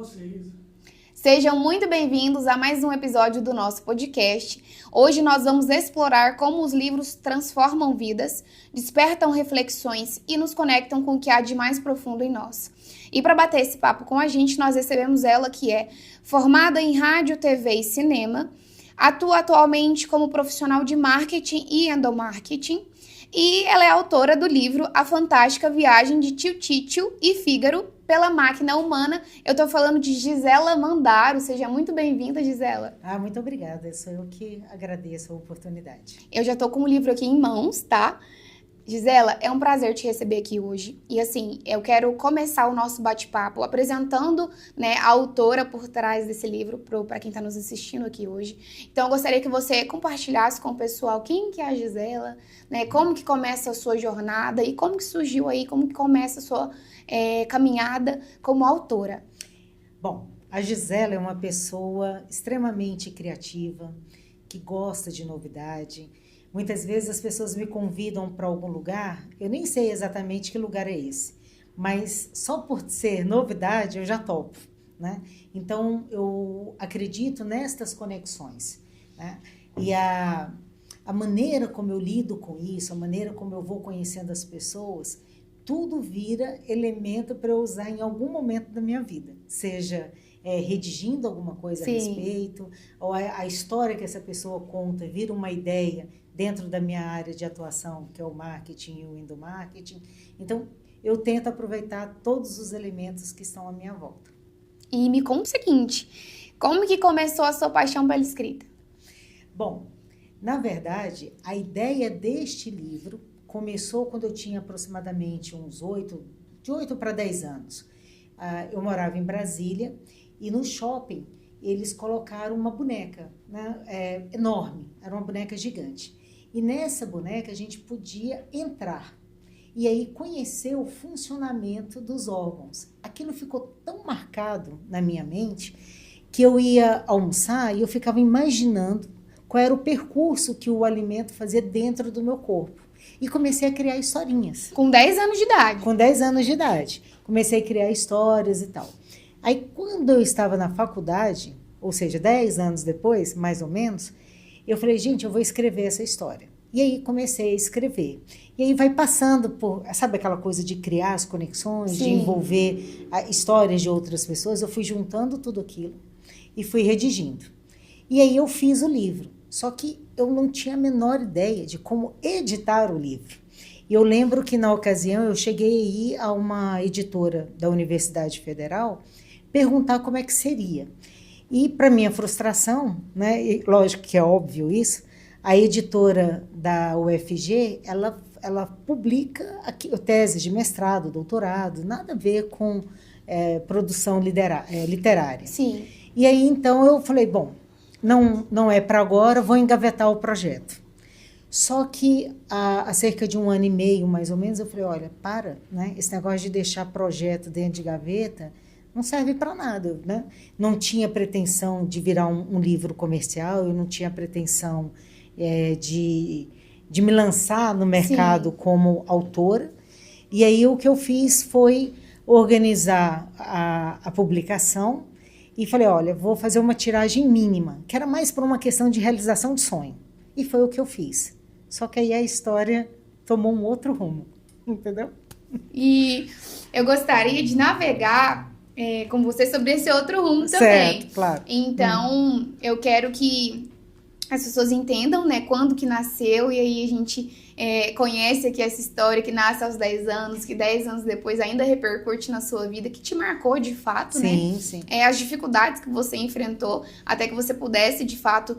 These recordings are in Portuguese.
vocês. Sejam muito bem-vindos a mais um episódio do nosso podcast. Hoje nós vamos explorar como os livros transformam vidas, despertam reflexões e nos conectam com o que há de mais profundo em nós. E para bater esse papo com a gente, nós recebemos ela, que é formada em rádio, TV e cinema, atua atualmente como profissional de marketing e endomarketing, e ela é autora do livro A Fantástica Viagem de Tio Títio e Fígaro pela Máquina Humana. Eu tô falando de Gisela Mandaro. Seja muito bem-vinda, Gisela. Muito obrigada. Sou eu que agradeço a oportunidade. Eu já tô com o livro aqui em mãos, tá? Gisela, é um prazer te receber aqui hoje. E assim, eu quero começar o nosso bate-papo apresentando, a autora por trás desse livro para quem está nos assistindo aqui hoje. Então, eu gostaria que você compartilhasse com o pessoal quem que é a Gisela, como que começa a sua jornada e como que surgiu aí, como que começa a sua caminhada como autora. Bom, a Gisela é uma pessoa extremamente criativa, que gosta de novidade. Muitas vezes as pessoas me convidam para algum lugar, eu nem sei exatamente que lugar é esse, mas só por ser novidade eu já topo, né? Então eu acredito nestas conexões, né? E a maneira como eu lido com isso, a maneira como eu vou conhecendo as pessoas, tudo vira elemento para eu usar em algum momento da minha vida, seja redigindo alguma coisa a respeito, ou a história que essa pessoa conta vira uma ideia dentro da minha área de atuação, que é o marketing e o endomarketing. Então, eu tento aproveitar todos os elementos que estão à minha volta. E me conta o seguinte, como que começou a sua paixão pela escrita? Bom, na verdade, a ideia deste livro começou quando eu tinha aproximadamente de 8 para 10 anos. Eu morava em Brasília e no shopping eles colocaram uma boneca, né, enorme, era uma boneca gigante. E nessa boneca a gente podia entrar e aí conhecer o funcionamento dos órgãos. Aquilo ficou tão marcado na minha mente que eu ia almoçar e eu ficava imaginando qual era o percurso que o alimento fazia dentro do meu corpo. E comecei a criar historinhas. Com 10 anos de idade? Com 10 anos de idade. Comecei a criar histórias e tal. Aí, quando eu estava na faculdade, ou seja, 10 anos depois, mais ou menos, eu falei, gente, eu vou escrever essa história. E aí comecei a escrever. E aí vai passando por, sabe aquela coisa de criar as conexões, de envolver histórias de outras pessoas? Eu fui juntando tudo aquilo e fui redigindo. E aí eu fiz o livro. Só que eu não tinha a menor ideia de como editar o livro. E eu lembro que na ocasião eu cheguei a ir a uma editora da Universidade Federal perguntar como é que seria. E, para minha frustração, né, e lógico que é óbvio isso, a editora da UFG, ela publica teses de mestrado, doutorado, nada a ver com produção literária. Sim. E aí, então, eu falei, bom, não é para agora, vou engavetar o projeto. Só que há cerca de 1 ano e meio, mais ou menos, eu falei, olha, né, esse negócio de deixar projeto dentro de gaveta não serve para nada, né? Não tinha pretensão de virar um livro comercial, eu não tinha pretensão de me lançar no mercado como autora. E aí o que eu fiz foi organizar a publicação e falei, olha, vou fazer uma tiragem mínima, que era mais por uma questão de realização de sonho. E foi o que eu fiz. Só que aí a história tomou um outro rumo, entendeu? E eu gostaria de navegar com você sobre esse outro rumo também. Certo, claro. Então, eu quero que as pessoas entendam, quando que nasceu, e aí a gente conhece aqui essa história que nasce aos 10 anos, que 10 anos depois ainda repercute na sua vida, que te marcou de fato, sim, sim. As dificuldades que você enfrentou, até que você pudesse, de fato,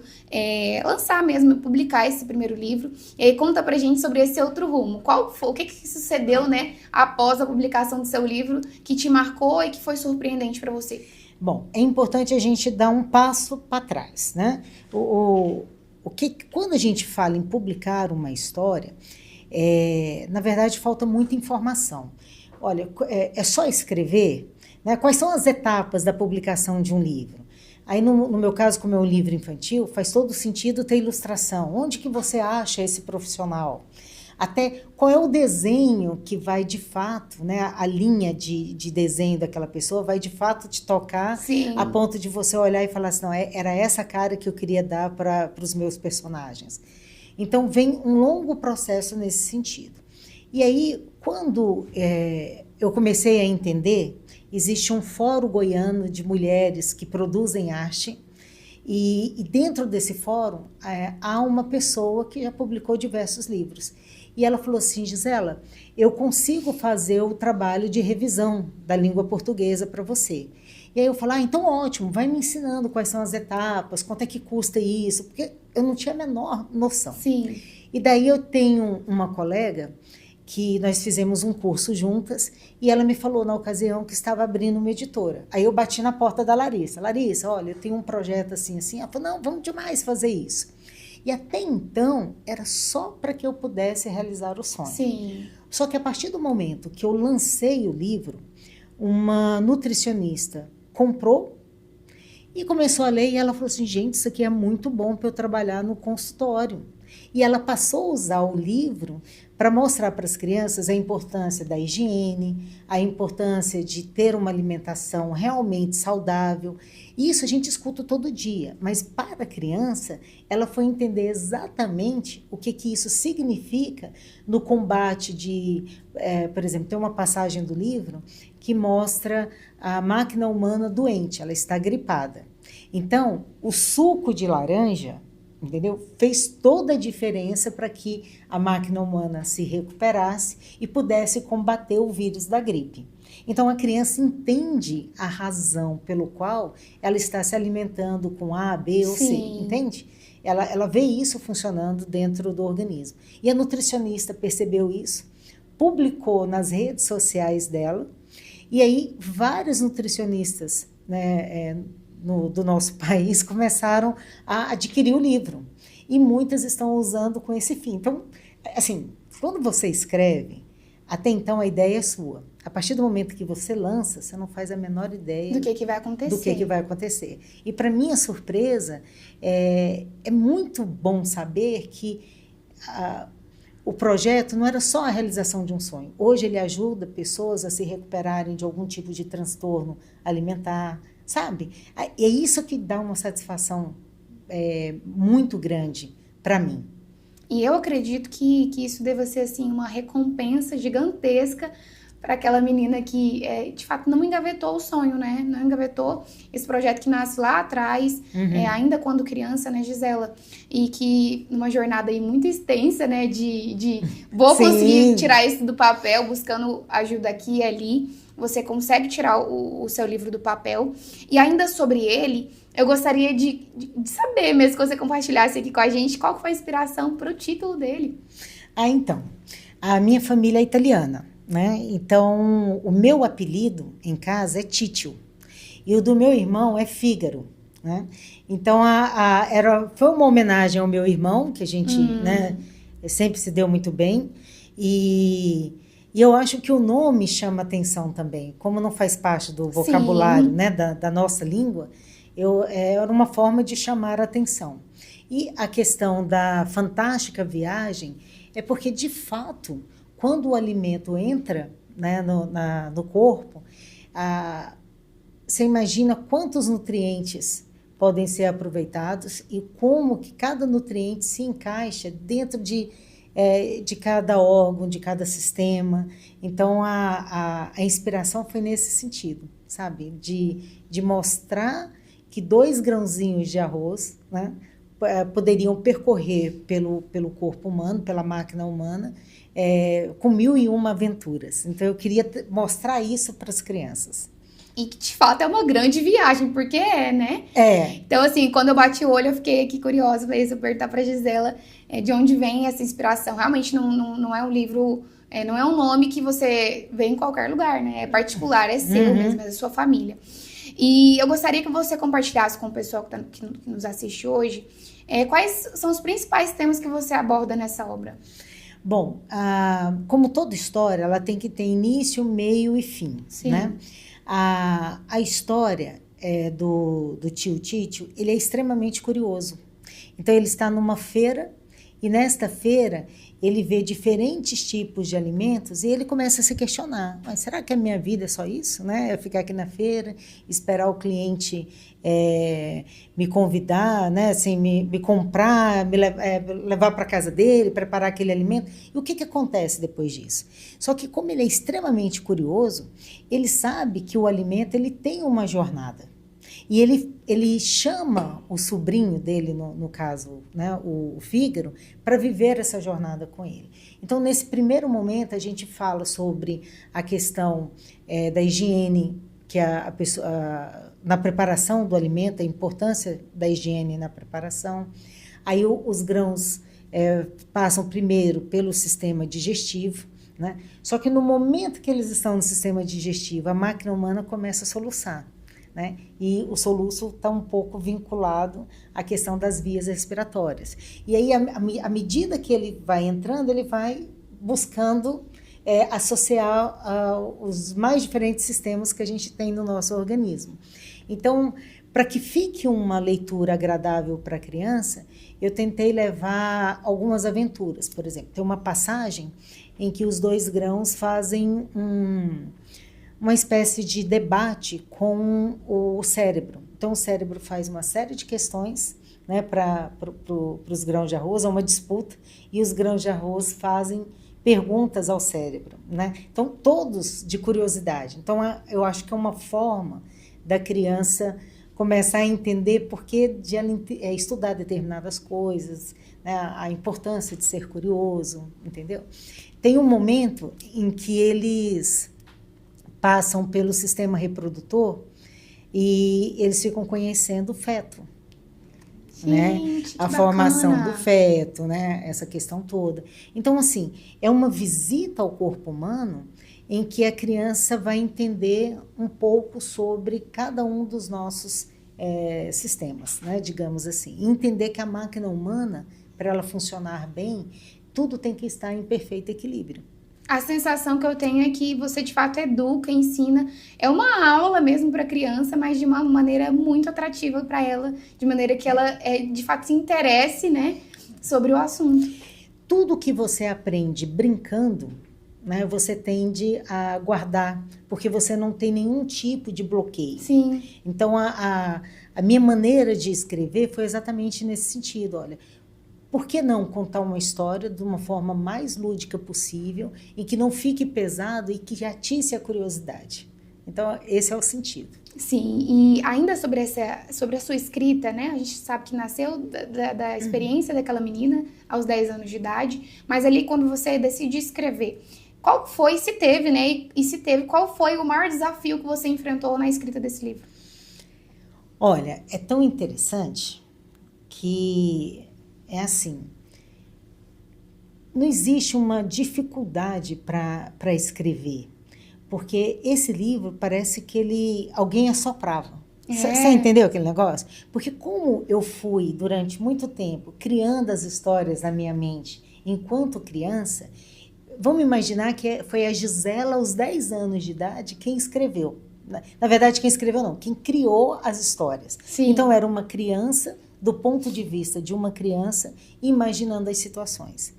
lançar mesmo, publicar esse primeiro livro. E aí conta pra gente sobre esse outro rumo. Qual foi, o que sucedeu, após a publicação do seu livro, que te marcou e que foi surpreendente para você? Bom, é importante a gente dar um passo para trás, né? Quando a gente fala em publicar uma história, na verdade falta muita informação. Olha, é só escrever, né? Quais são as etapas da publicação de um livro? Aí, no meu caso, como é um livro infantil, faz todo sentido ter ilustração. Onde que você acha esse profissional? até qual é o desenho que vai de fato, né, a linha de desenho daquela pessoa vai de fato te tocar Sim. a ponto de você olhar e falar assim, não, era essa cara que eu queria dar para os meus personagens. Então vem um longo processo nesse sentido. E aí, quando eu comecei a entender, existe um fórum goiano de mulheres que produzem arte, e dentro desse fórum há uma pessoa que já publicou diversos livros. E ela falou assim, Gisela, eu consigo fazer o trabalho de revisão da língua portuguesa para você. E aí eu falei, então ótimo, vai me ensinando quais são as etapas, quanto é que custa isso, porque eu não tinha a menor noção. Sim. E daí eu tenho uma colega que nós fizemos um curso juntas e ela me falou na ocasião que estava abrindo uma editora. Aí eu bati na porta da Larissa. Larissa, olha, eu tenho um projeto assim, assim. Ela falou, não, vamos demais fazer isso. E até então era só para que eu pudesse realizar o sonho. Sim. Só que a partir do momento que eu lancei o livro, uma nutricionista comprou e começou a ler e ela falou assim, gente, isso aqui é muito bom para eu trabalhar no consultório. E ela passou a usar o livro para mostrar para as crianças a importância da higiene, a importância de ter uma alimentação realmente saudável. Isso a gente escuta todo dia, mas para a criança, ela foi entender exatamente o que isso significa no combate por exemplo, tem uma passagem do livro que mostra a máquina humana doente, ela está gripada. Então, o suco de laranja, entendeu? Fez toda a diferença para que a máquina humana se recuperasse e pudesse combater o vírus da gripe. Então, a criança entende a razão pelo qual ela está se alimentando com A, B ou C, entende? Ela vê isso funcionando dentro do organismo. E a nutricionista percebeu isso, publicou nas redes sociais dela, e aí vários nutricionistas, né, do nosso país começaram a adquirir o livro. E muitas estão usando com esse fim. Então, assim, quando você escreve, até então a ideia é sua. A partir do momento que você lança, você não faz a menor ideia do que vai acontecer. Do que vai acontecer. E para minha surpresa, é muito bom saber que o projeto não era só a realização de um sonho. Hoje ele ajuda pessoas a se recuperarem de algum tipo de transtorno alimentar, sabe? E é isso que dá uma satisfação muito grande para mim. E eu acredito que isso deva ser assim, uma recompensa gigantesca para aquela menina que, de fato, não engavetou o sonho, né? Não engavetou esse projeto que nasce lá atrás, ainda quando criança, né, Gisela? E que numa jornada aí muito extensa, né, vou conseguir tirar isso do papel, buscando ajuda aqui e ali, você consegue tirar o seu livro do papel. E ainda sobre ele, eu gostaria de saber mesmo, que você compartilhasse aqui com a gente, qual foi a inspiração para o título dele. Então, a minha família é italiana, né? Então, o meu apelido em casa é Títio. E o do meu irmão é Fígaro, né? Então, foi uma homenagem ao meu irmão, que a gente, né, sempre se deu muito bem. E eu acho que o nome chama atenção também. Como não faz parte do vocabulário, né, da nossa língua, era uma forma de chamar a atenção. E a questão da fantástica viagem é porque, de fato, quando o alimento entra, né, no corpo, você imagina quantos nutrientes podem ser aproveitados e como que cada nutriente se encaixa dentro de cada órgão, de cada sistema. Então, a inspiração foi nesse sentido, sabe? De mostrar que 2 grãozinhos de arroz, né, poderiam percorrer pelo corpo humano, pela máquina humana, com 1001 aventuras. Então, eu queria mostrar isso para as crianças. E que, de fato, é uma grande viagem, porque né? Então, assim, quando eu bati o olho, eu fiquei aqui curiosa, falei, se eu perguntar pra Gisela de onde vem essa inspiração. Realmente, não é um livro, não é um nome que você vê em qualquer lugar, né? É particular, é seu mesmo, é da sua família. E eu gostaria que você compartilhasse com o pessoal que nos assiste hoje, quais são os principais temas que você aborda nessa obra? Bom, como toda história, ela tem que ter início, meio e fim, né? A história do tio Títio, ele é extremamente curioso. Então, ele está numa feira, e nesta feira, ele vê diferentes tipos de alimentos e ele começa a se questionar. Mas será que a minha vida é só isso? Né? Eu ficar aqui na feira, esperar o cliente me convidar, né? Assim, me comprar, levar para casa dele, preparar aquele alimento. E o que acontece depois disso? Só que como ele é extremamente curioso, ele sabe que o alimento ele tem uma jornada. E ele chama o sobrinho dele, no caso, né, o Fígaro, para viver essa jornada com ele. Então, nesse primeiro momento, a gente fala sobre a questão da higiene, que a pessoa, na preparação do alimento, a importância da higiene na preparação. Aí os grãos passam primeiro pelo sistema digestivo, né? Só que no momento que eles estão no sistema digestivo, a máquina humana começa a soluçar. Né? E o soluço está um pouco vinculado à questão das vias respiratórias. E aí, à medida que ele vai entrando, ele vai buscando associar os mais diferentes sistemas que a gente tem no nosso organismo. Então, para que fique uma leitura agradável para a criança, eu tentei levar algumas aventuras. Por exemplo, tem uma passagem em que os dois grãos fazem uma espécie de debate com o cérebro. Então, o cérebro faz uma série de questões, né, para os grãos de arroz, é uma disputa, e os grãos de arroz fazem perguntas ao cérebro. Né? Então, todos de curiosidade. Então, eu acho que é uma forma da criança começar a entender por que de ela estudar determinadas coisas, né, a importância de ser curioso, entendeu? Tem um momento em que eles passam pelo sistema reprodutor e eles ficam conhecendo o feto, gente, né? A formação do feto, né? Essa questão toda. Então, assim, é uma visita ao corpo humano em que a criança vai entender um pouco sobre cada um dos nossos sistemas, né? Digamos assim. E entender que a máquina humana, para ela funcionar bem, tudo tem que estar em perfeito equilíbrio. A sensação que eu tenho é que você, de fato, educa, ensina. É uma aula mesmo para a criança, mas de uma maneira muito atrativa para ela, de maneira que ela, de fato, se interesse, né, sobre o assunto. Tudo que você aprende brincando, né, você tende a guardar, porque você não tem nenhum tipo de bloqueio. Sim. Então, a minha maneira de escrever foi exatamente nesse sentido. Olha, por que não contar uma história de uma forma mais lúdica possível, em que não fique pesado e que atice a curiosidade? Então, esse é o sentido. Sim, e ainda sobre a sua escrita, né? A gente sabe que nasceu da experiência daquela menina aos 10 anos de idade, mas ali quando você decide escrever, qual foi, se teve, né? E se teve, qual foi o maior desafio que você enfrentou na escrita desse livro? Olha, é tão interessante que é assim, não existe uma dificuldade para escrever, porque esse livro parece que alguém assoprava. Você entendeu aquele negócio? Porque como eu fui, durante muito tempo, criando as histórias na minha mente enquanto criança, vamos imaginar que foi a Gisela, aos 10 anos de idade, quem escreveu. Na verdade, quem escreveu não, quem criou as histórias. Sim. Então, era uma criança, do ponto de vista de uma criança, imaginando as situações.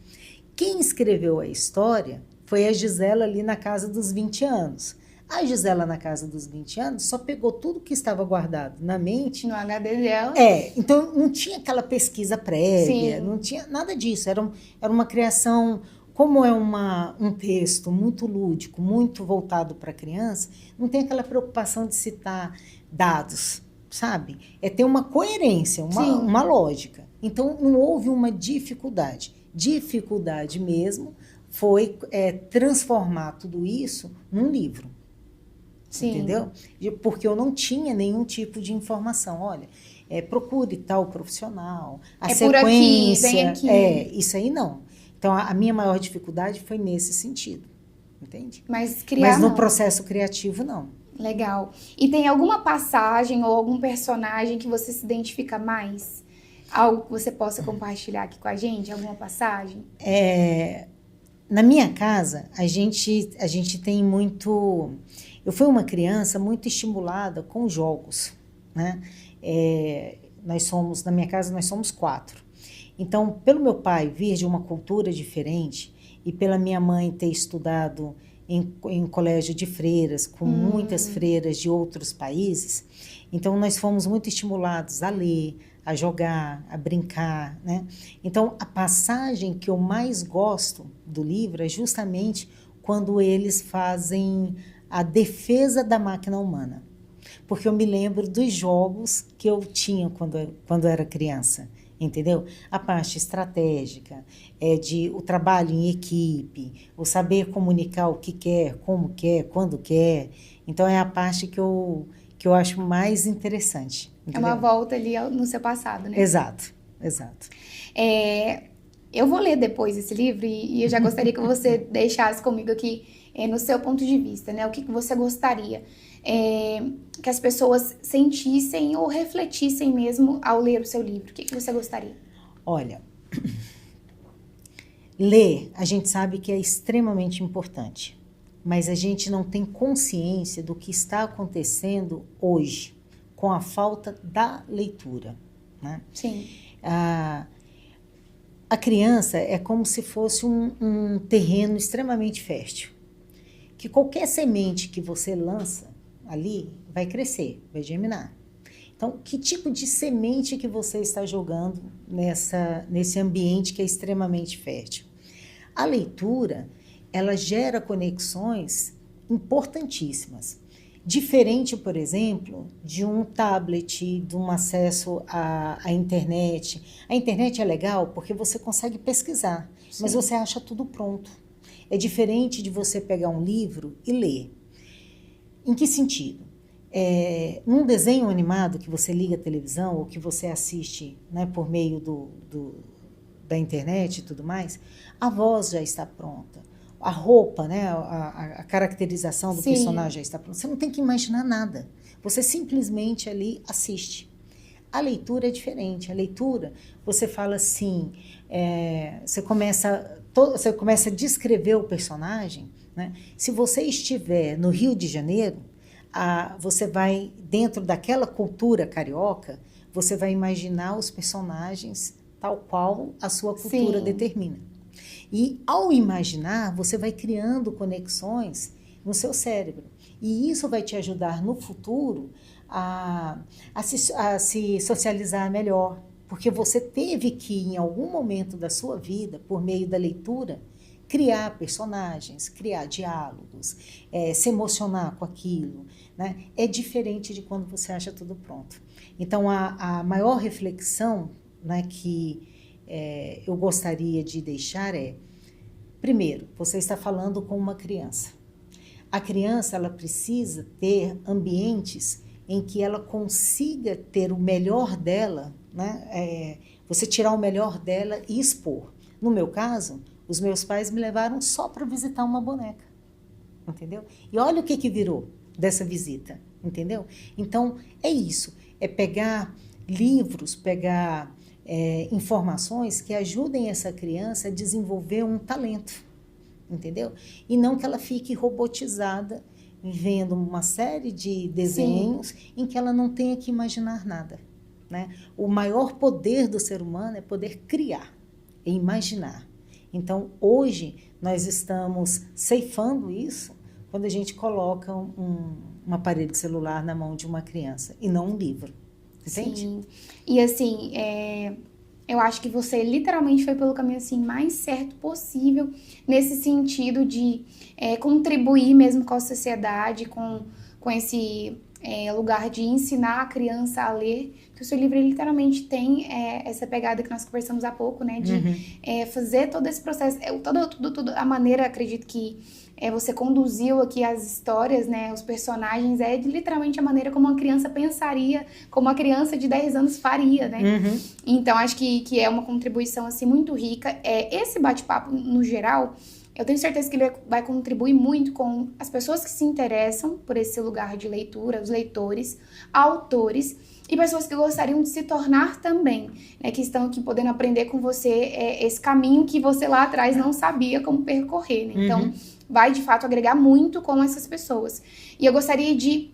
Quem escreveu a história foi a Gisela ali na casa dos 20 anos. A Gisela, na casa dos 20 anos, só pegou tudo que estava guardado na mente. No HD dela. Então não tinha aquela pesquisa prévia, Sim. Não tinha nada disso. Era uma criação, como é um texto muito lúdico, muito voltado para a criança, não tem aquela preocupação de citar dados, sabe? É ter uma coerência, uma lógica. Então, não houve uma dificuldade. Dificuldade mesmo foi transformar tudo isso num livro. Sim. Entendeu? Porque eu não tinha nenhum tipo de informação. Olha, procure tal profissional, a sequência... por aqui, vem aqui. Isso aí não. Então, a minha maior dificuldade foi nesse sentido. Entende? Mas no processo criativo, não. Legal. E tem alguma passagem ou algum personagem que você se identifica mais? Algo que você possa compartilhar aqui com a gente? Alguma passagem? Na minha casa, a gente tem muito... Eu fui uma criança muito estimulada com jogos, né? Na minha casa, nós somos 4. Então, pelo meu pai vir de uma cultura diferente e pela minha mãe ter estudado em colégio de freiras, com muitas freiras de outros países, então nós fomos muito estimulados a ler, a jogar, a brincar, né? Então, a passagem que eu mais gosto do livro é justamente quando eles fazem a defesa da máquina humana. Porque eu me lembro dos jogos que eu tinha quando era criança, entendeu? A parte estratégica, o trabalho em equipe, o saber comunicar o que quer, como quer, quando quer. Então, é a parte que eu acho mais interessante. Entendeu? É uma volta ali no seu passado, né? Exato. Eu vou ler depois esse livro e eu já gostaria que você deixasse comigo aqui no seu ponto de vista, né? O que você gostaria que as pessoas sentissem ou refletissem mesmo ao ler o seu livro? O que você gostaria? Olha, ler, a gente sabe que é extremamente importante, mas a gente não tem consciência do que está acontecendo hoje com a falta da leitura, né? Sim. A criança é como se fosse um terreno extremamente fértil, que qualquer semente que você lança ali vai crescer, vai germinar. Então, que tipo de semente que você está jogando nesse ambiente que é extremamente fértil? A leitura, ela gera conexões importantíssimas. Diferente, por exemplo, de um tablet, de um acesso à internet. A internet é legal porque você consegue pesquisar, sim, mas você acha tudo pronto. É diferente de você pegar um livro e ler. Em que sentido? Num desenho animado que você liga a televisão ou que você assiste, né, por meio da internet e tudo mais, a voz já está pronta. A roupa, né, a caracterização do, sim, personagem já está pronta. Você não tem que imaginar nada. Você simplesmente ali assiste. A leitura é diferente. A leitura, você fala assim, você começa a descrever o personagem, né? Se você estiver no Rio de Janeiro, você vai, dentro daquela cultura carioca, você vai imaginar os personagens tal qual a sua cultura, sim, determina. E ao imaginar, você vai criando conexões no seu cérebro. E isso vai te ajudar no futuro a se socializar melhor. Porque você teve que, em algum momento da sua vida, por meio da leitura, criar personagens, criar diálogos, se emocionar com aquilo, né? É diferente de quando você acha tudo pronto. Então, a maior reflexão, né, que eu gostaria de deixar primeiro, você está falando com uma criança. A criança, ela precisa ter ambientes em que ela consiga ter o melhor dela, né? Você tirar o melhor dela e expor. No meu caso, os meus pais me levaram só para visitar uma boneca, entendeu? E olha o que virou dessa visita, entendeu? Então, é isso, é pegar livros, pegar informações que ajudem essa criança a desenvolver um talento, entendeu? E não que ela fique robotizada, vendo uma série de desenhos, sim, em que ela não tenha que imaginar nada, né? O maior poder do ser humano é poder criar, é imaginar. Então, hoje, nós estamos ceifando isso quando a gente coloca um aparelho celular na mão de uma criança e não um livro. Entende? Sim. E assim, eu acho que você literalmente foi pelo caminho assim, mais certo possível, nesse sentido de contribuir mesmo com a sociedade, com esse lugar de ensinar a criança a ler, que o seu livro literalmente tem essa pegada que nós conversamos há pouco, né, de fazer todo esse processo, toda a maneira, acredito que você conduziu aqui as histórias, né, os personagens, literalmente a maneira como uma criança pensaria, como uma criança de 10 anos faria, né? Uhum. Então, acho que é uma contribuição, assim, muito rica. Esse bate-papo, no geral, eu tenho certeza que ele vai contribuir muito com as pessoas que se interessam por esse lugar de leitura, os leitores, autores e pessoas que gostariam de se tornar também, né, que estão aqui podendo aprender com você esse caminho que você lá atrás não sabia como percorrer, né? Então, vai, de fato, agregar muito com essas pessoas. E eu gostaria de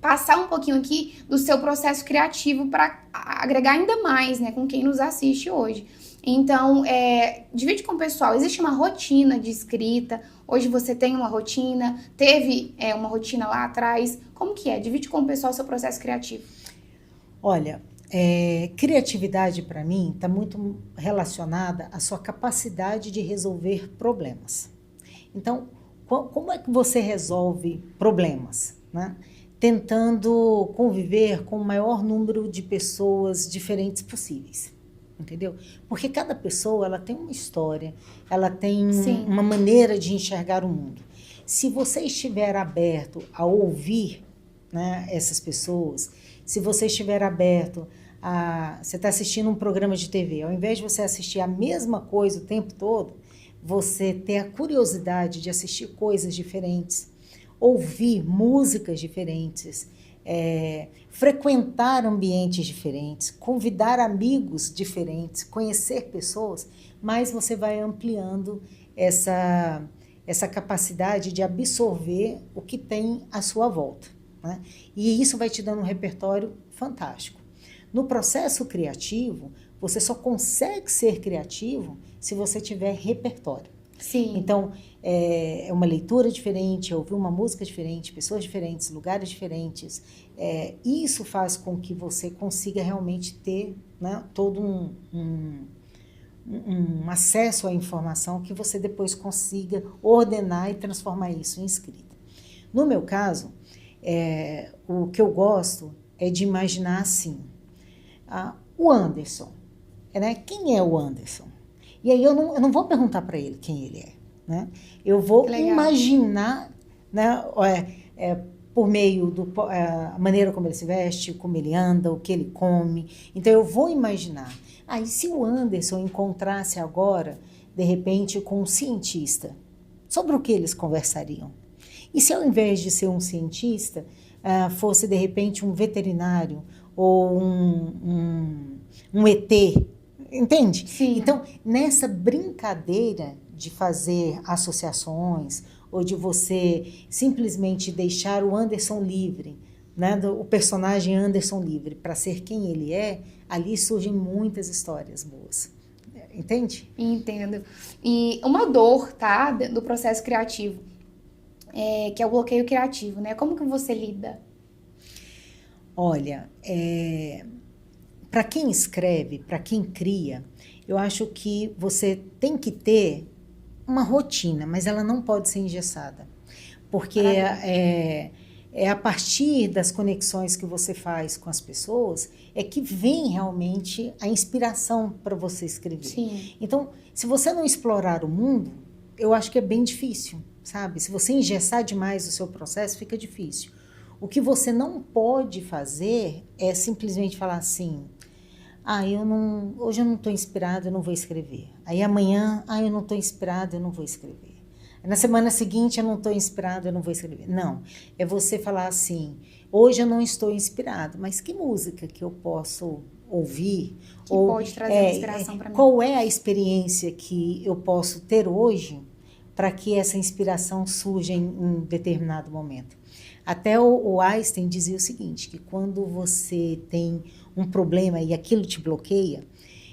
passar um pouquinho aqui do seu processo criativo para agregar ainda mais, né, com quem nos assiste hoje. Então, divide com o pessoal. Existe uma rotina de escrita? Hoje você tem uma rotina? Teve uma rotina lá atrás? Como que é? Divide com o pessoal o seu processo criativo. Olha, criatividade para mim está muito relacionada à sua capacidade de resolver problemas. Então, como é que você resolve problemas, né? Tentando conviver com o maior número de pessoas diferentes possíveis, entendeu? Porque cada pessoa ela tem uma história, ela tem uma maneira de enxergar o mundo. Se você estiver aberto a ouvir, né, essas pessoas, se você estiver aberto a... Você está assistindo um programa de TV, ao invés de você assistir a mesma coisa o tempo todo, você ter a curiosidade de assistir coisas diferentes, ouvir músicas diferentes, frequentar ambientes diferentes, convidar amigos diferentes, conhecer pessoas, mas você vai ampliando essa capacidade de absorver o que tem à sua volta, né? E isso vai te dando um repertório fantástico. No processo criativo, você só consegue ser criativo se você tiver repertório. Sim. Então, é uma leitura diferente, ouvir uma música diferente, pessoas diferentes, lugares diferentes. Isso faz com que você consiga realmente ter, né, todo um acesso à informação que você depois consiga ordenar e transformar isso em escrita. No meu caso, o que eu gosto é de imaginar assim, o Anderson, né? Quem é o Anderson? E aí eu não vou perguntar para ele quem ele é, né? Eu vou imaginar, né, por meio da maneira como ele se veste, como ele anda, o que ele come. Então eu vou imaginar. E se o Anderson encontrasse agora, de repente, com um cientista, sobre o que eles conversariam? E se ao invés de ser um cientista, fosse de repente um veterinário ou um ET, entende? Sim. Então, nessa brincadeira de fazer associações ou de você simplesmente deixar o Anderson livre, né, o personagem Anderson livre para ser quem ele é, ali surgem muitas histórias boas. Entende? Entendo. E uma dor, tá, do processo criativo, que é o bloqueio criativo, né? Como que você lida? Olha, para quem escreve, para quem cria, eu acho que você tem que ter uma rotina, mas ela não pode ser engessada. Porque é a partir das conexões que você faz com as pessoas que vem realmente a inspiração para você escrever. Sim. Então, se você não explorar o mundo, eu acho que é bem difícil, sabe? Se você engessar demais o seu processo, fica difícil. O que você não pode fazer é simplesmente falar assim, hoje eu não estou inspirado, eu não vou escrever. Aí amanhã, eu não estou inspirado, eu não vou escrever. Na semana seguinte, eu não estou inspirado, eu não vou escrever. Não, é você falar assim, hoje eu não estou inspirado, mas que música que eu posso ouvir? Que pode trazer inspiração para mim. Qual é a experiência que eu posso ter hoje para que essa inspiração surja em determinado momento? Até o Einstein dizia o seguinte, que quando você tem um problema e aquilo te bloqueia,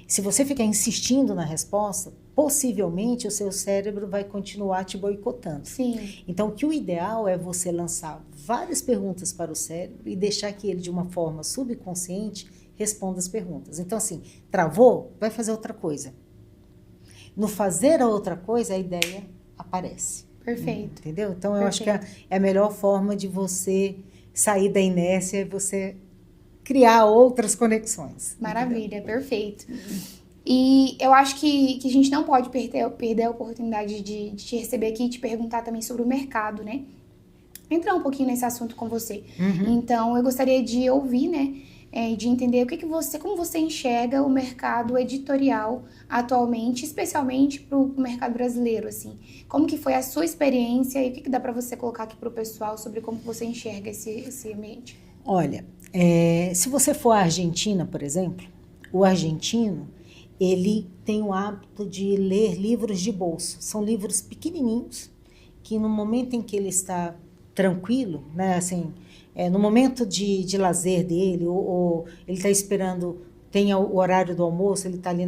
se você ficar insistindo na resposta, possivelmente o seu cérebro vai continuar te boicotando. Sim. Então, que o ideal é você lançar várias perguntas para o cérebro e deixar que ele, de uma forma subconsciente, responda as perguntas. Então, assim, travou? Vai fazer outra coisa. No fazer a outra coisa, a ideia aparece. Perfeito. Entendeu? Então, eu acho que é a melhor forma de você sair da inércia e você criar outras conexões. Maravilha, entendeu? Perfeito. E eu acho que a gente não pode perder a oportunidade de te receber aqui e te perguntar também sobre o mercado, né? Entrar um pouquinho nesse assunto com você. Uhum. Então, eu gostaria de ouvir, né? De entender como você enxerga o mercado editorial atualmente, especialmente para o mercado brasileiro, assim. Como que foi a sua experiência e o que dá para você colocar aqui para o pessoal sobre como você enxerga esse ambiente? Olha, se você for à Argentina, por exemplo, o argentino, ele tem o hábito de ler livros de bolso. São livros pequenininhos, que no momento em que ele está tranquilo, né, assim, no momento de lazer dele, ou ele está esperando tem o horário do almoço, ele está ali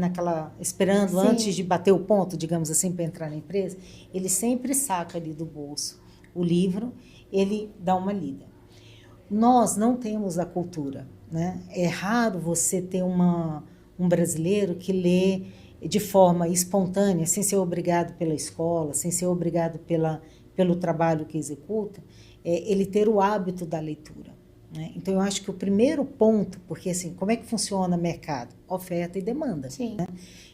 esperando Sim. antes de bater o ponto, digamos assim, para entrar na empresa, ele sempre saca ali do bolso o livro, ele dá uma lida. Nós não temos a cultura, né? É raro você ter um brasileiro que lê de forma espontânea, sem ser obrigado pela escola, sem ser obrigado pelo trabalho que executa, ele ter o hábito da leitura. Né? Então, eu acho que o primeiro ponto, porque assim, como é que funciona o mercado? Oferta e demanda. Sim. Né?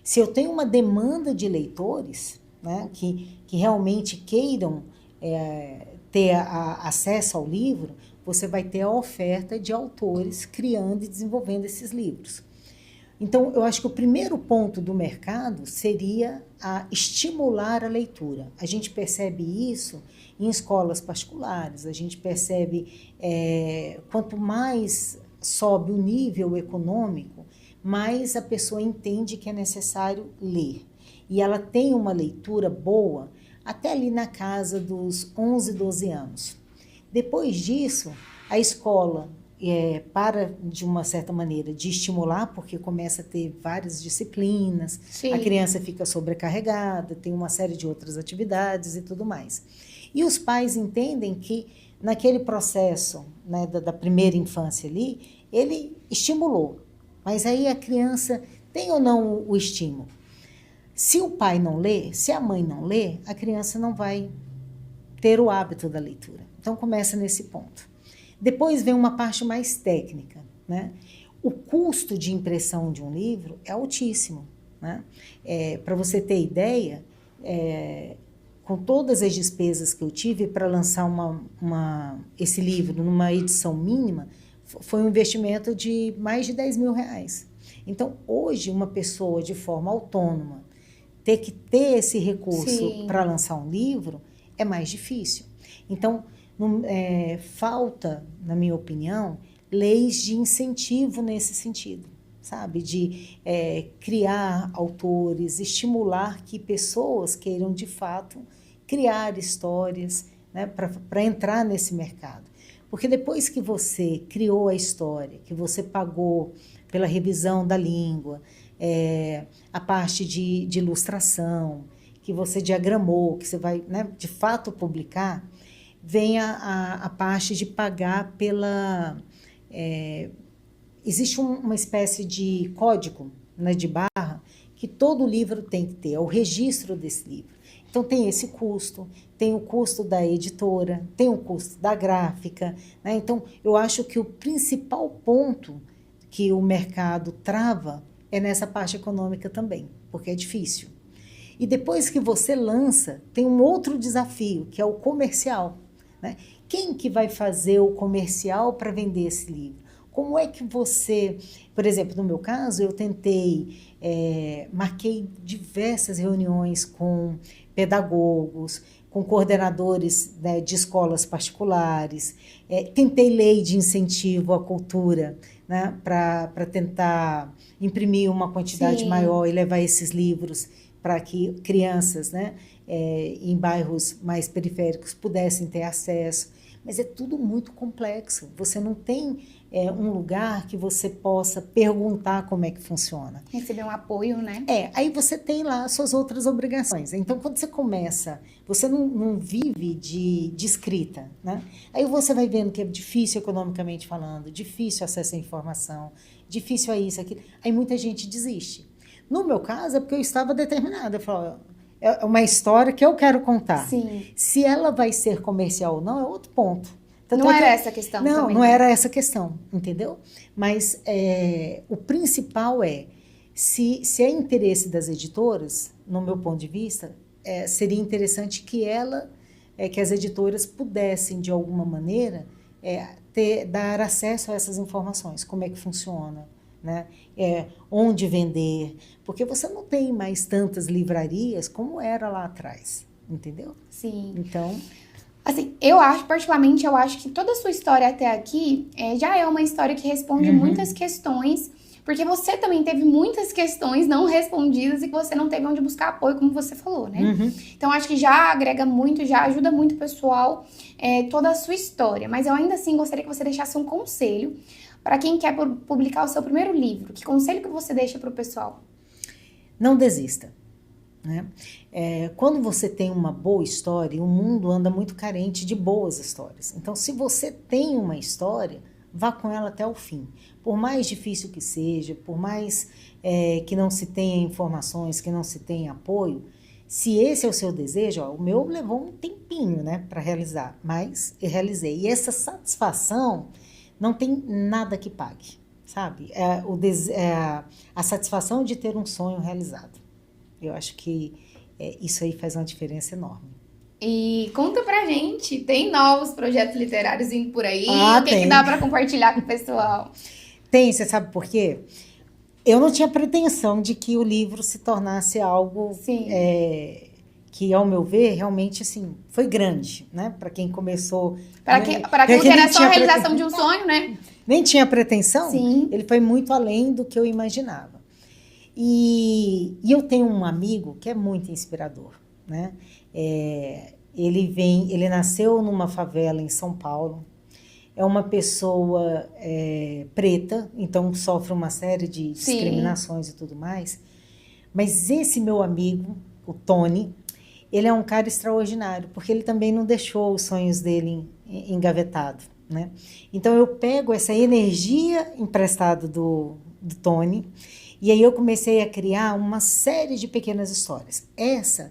Se eu tenho uma demanda de leitores, né, que realmente queiram ter acesso ao livro, você vai ter a oferta de autores criando e desenvolvendo esses livros. Então, eu acho que o primeiro ponto do mercado seria estimular a leitura. A gente percebe isso em escolas particulares, a gente percebe quanto mais sobe o nível econômico, mais a pessoa entende que é necessário ler. E ela tem uma leitura boa até ali na casa dos 11, 12 anos. Depois disso, a escola para, de uma certa maneira, de estimular, porque começa a ter várias disciplinas, Sim. A criança fica sobrecarregada, tem uma série de outras atividades e tudo mais. E os pais entendem que, naquele processo, né, da primeira infância ali, ele estimulou, mas aí a criança tem ou não o estímulo? Se o pai não lê, se a mãe não lê, a criança não vai ter o hábito da leitura. Então, começa nesse ponto. Depois vem uma parte mais técnica, né? O custo de impressão de um livro é altíssimo, né? Para você ter ideia, com todas as despesas que eu tive para lançar esse livro numa edição mínima, foi um investimento de mais de 10 mil reais. Então, hoje, uma pessoa de forma autônoma ter que ter esse recurso para lançar um livro é mais difícil. Então, falta, na minha opinião, leis de incentivo nesse sentido, sabe? De criar autores, estimular que pessoas queiram, de fato, criar histórias, né, para entrar nesse mercado. Porque depois que você criou a história, que você pagou pela revisão da língua, a parte de ilustração, que você diagramou, que você vai, né, de fato publicar, vem a parte de pagar pela... existe uma espécie de código, né, de barra que todo livro tem que ter, é o registro desse livro. Então, tem esse custo, tem o custo da editora, tem o custo da gráfica, né? Então, eu acho que o principal ponto que o mercado trava é nessa parte econômica também, porque é difícil. E depois que você lança, tem um outro desafio, que é o comercial. Né? Quem que vai fazer o comercial para vender esse livro? Como é que você... Por exemplo, no meu caso, eu marquei diversas reuniões com pedagogos, com coordenadores, né, de escolas particulares, tentei lei de incentivo à cultura, né, para tentar imprimir uma quantidade maior e levar esses livros para que crianças, né, em bairros mais periféricos pudessem ter acesso. Mas é tudo muito complexo. Você não tem um lugar que você possa perguntar como é que funciona. Receber um apoio, né? Aí você tem lá as suas outras obrigações. Então, quando você começa, você não vive de escrita, né? Aí você vai vendo que é difícil economicamente falando, difícil acesso à informação, difícil a isso, aquilo. Aí muita gente desiste. No meu caso, é porque eu estava determinada. Eu falo, é uma história que eu quero contar. Sim. Se ela vai ser comercial ou não, é outro ponto. Tanto não era essa a questão também. Não era essa a questão, entendeu? Mas o principal se é interesse das editoras, no meu ponto de vista, seria interessante que que as editoras pudessem, de alguma maneira, dar acesso a essas informações, como é que funciona, né? Onde vender, porque você não tem mais tantas livrarias como era lá atrás, entendeu? Sim. Então, assim, eu acho que toda a sua história até aqui já é uma história que responde muitas questões, porque você também teve muitas questões não respondidas e que você não teve onde buscar apoio, como você falou, né? Então, acho que já agrega muito, já ajuda muito o pessoal, toda a sua história. Mas eu ainda assim gostaria que você deixasse um conselho para quem quer publicar o seu primeiro livro? Que conselho que você deixa para o pessoal? Não desista. Né? Quando você tem uma boa história, o mundo anda muito carente de boas histórias. Então, se você tem uma história, vá com ela até o fim. Por mais difícil que seja, por mais que não se tenha informações, que não se tenha apoio, se esse é o seu desejo, o meu levou um tempinho, né, para realizar, mas eu realizei. E essa satisfação não tem nada que pague, sabe? A satisfação de ter um sonho realizado. Eu acho que isso aí faz uma diferença enorme. E conta pra gente, tem novos projetos literários indo por aí? O que Tem. dá para compartilhar com o pessoal? Tem, você sabe por quê? Eu não tinha pretensão de que o livro se tornasse algo que, ao meu ver, realmente assim, foi grande, né? Para quem começou... Para aquilo que era só a realização de um sonho, né? Nem tinha pretensão. Sim. Ele foi muito além do que eu imaginava. E eu tenho um amigo que é muito inspirador, né? Ele nasceu numa favela em São Paulo, é uma pessoa preta, então sofre uma série de discriminações e tudo mais, mas esse meu amigo, o Tony, ele é um cara extraordinário, porque ele também não deixou os sonhos dele engavetado, né? Então eu pego essa energia emprestada do Tony, e aí eu comecei a criar uma série de pequenas histórias. Essa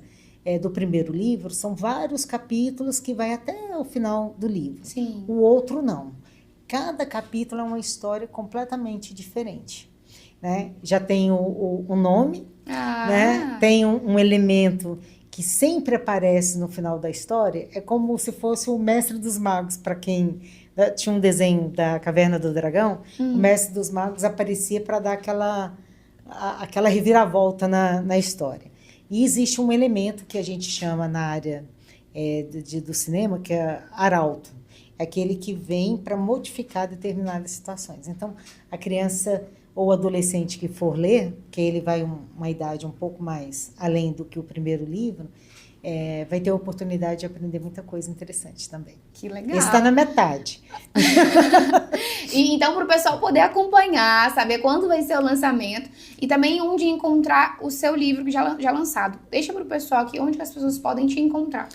do primeiro livro são vários capítulos que vai até o final do livro. Sim. O outro não. Cada capítulo é uma história completamente diferente, né? Já tem o nome, né? Tem um elemento que sempre aparece no final da história. É como se fosse o Mestre dos Magos, para quem... Tinha um desenho da Caverna do Dragão, o Mestre dos Magos aparecia para dar aquela reviravolta na história. E existe um elemento que a gente chama na área do cinema, que é arauto. É aquele que vem para modificar determinadas situações. Então, a criança ou adolescente que for ler, que ele vai uma idade um pouco mais além do que o primeiro livro, vai ter a oportunidade de aprender muita coisa interessante também. Que legal. Esse está na metade. E então, para o pessoal poder acompanhar, saber quando vai ser o lançamento e também onde encontrar o seu livro já lançado. Deixa para o pessoal aqui onde as pessoas podem te encontrar.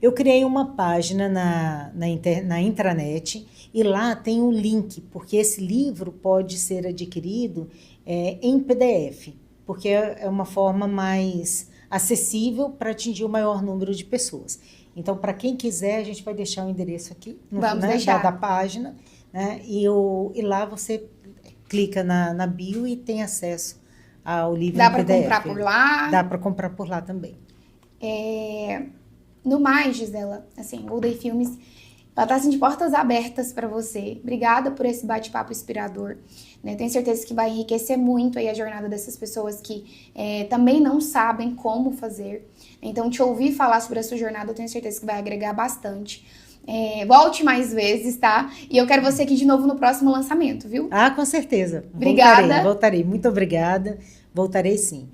Eu criei uma página na intranet e lá tem um link, porque esse livro pode ser adquirido em PDF, porque é uma forma mais acessível para atingir o maior número de pessoas. Então, para quem quiser, a gente vai deixar o endereço aqui da página, né? E lá você clica na bio e tem acesso ao livro em PDF. Dá para comprar por lá? Dá para comprar por lá também. No mais, Gisela, assim, Golden Filmes, ela tá assim, de portas abertas para você. Obrigada por esse bate-papo inspirador. Né? Tenho certeza que vai enriquecer muito aí a jornada dessas pessoas que também não sabem como fazer. Então, te ouvir falar sobre a sua jornada, eu tenho certeza que vai agregar bastante. Volte mais vezes, tá? E eu quero você aqui de novo no próximo lançamento, viu? Ah, com certeza. Obrigada. Voltarei. Muito obrigada. Voltarei sim.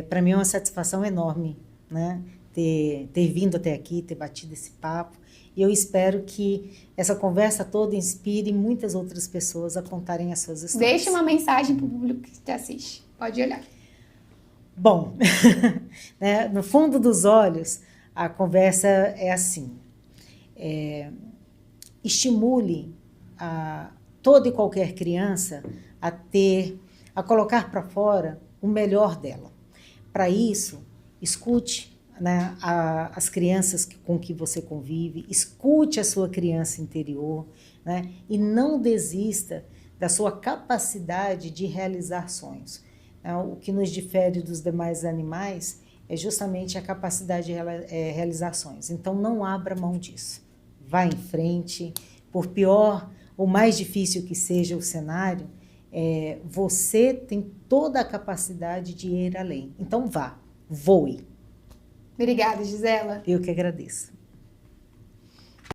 Para mim é uma satisfação enorme, né? Ter vindo até aqui, ter batido esse papo. E eu espero que essa conversa toda inspire muitas outras pessoas a contarem as suas histórias. Deixa uma mensagem para o público que te assiste. Pode olhar. Bom, né, no fundo dos olhos, a conversa é assim. Estimule toda e qualquer criança a colocar para fora o melhor dela. Para isso, escute, né, as crianças com que você convive, escute a sua criança interior, né, e não desista da sua capacidade de realizar sonhos. O que nos difere dos demais animais é justamente a capacidade de realizar sonhos. Então, não abra mão disso. Vá em frente, por pior ou mais difícil que seja o cenário, você tem toda a capacidade de ir além. Então, vá, voe. Obrigada, Gisela. Eu que agradeço.